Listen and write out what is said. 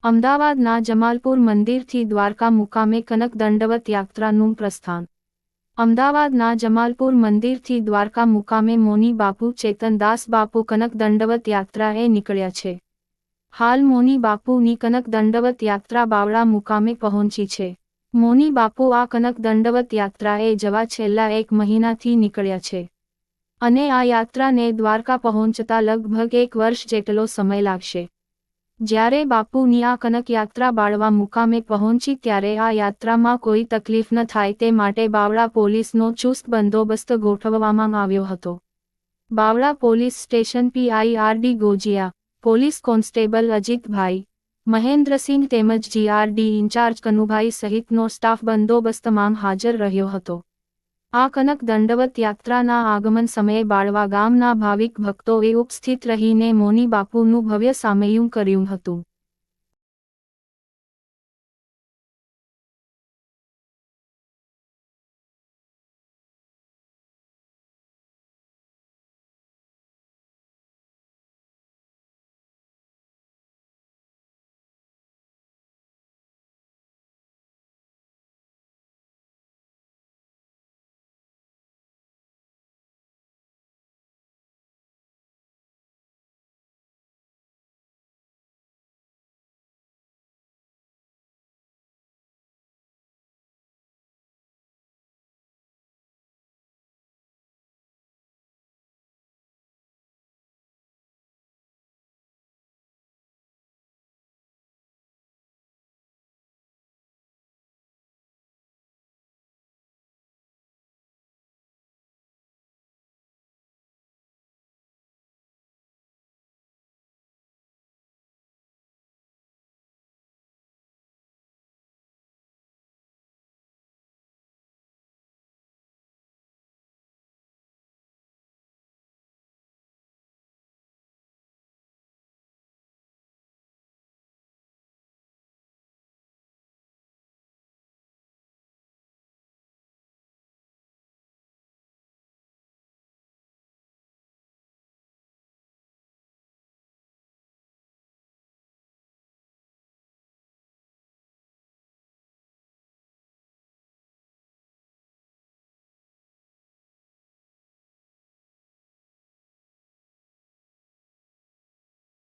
અમદાવાદના જમાલપુર મંદિરથી દ્વારકા મુકામે કનક દંડવત યાત્રાનું પ્રસ્થાન। અમદાવાદના જમાલપુર મંદિરથી દ્વારકા મુકામે મૌની બાપુ ચેતનદાસ બાપુ કનક દંડવત યાત્રાએ નીકળ્યા છે। હાલ મૌની બાપુની કનક દંડવત યાત્રા બાવળા મુકામે પહોંચી છે। મૌની બાપુ આ કનક દંડવત યાત્રાએ જવા છેલ્લા 1 મહિનાથી નીકળ્યા છે અને આ યાત્રાને દ્વારકા પહોંચતા લગભગ 1 વર્ષ જેટલો સમય લાગશે। જ્યારે બાપુની આ કનક યાત્રા બાવળા મુકામે પહોંચી ત્યારે આ યાત્રામાં કોઈ તકલીફ ન થાય તે માટે બાવળા પોલીસનો ચુસ્ત બંદોબસ્ત ગોઠવવામાં આવ્યો હતો। Bavla police station PIRD Gojiya, police constable Ajitbhai, Mahendrasinh તેમજ GRD ઇન્ચાર્જ કનુભાઈ સહિતનો સ્ટાફ બંદોબસ્તમાં હાજર રહ્યો હતો। આ કનક દંડવત યાત્રાના આગમન સમયે બાળવા ગામના ભાવિક ભક્તોએ ઉપસ્થિત રહીને મૌની બાપુનું ભવ્ય સામૈયું કર્યું હતું।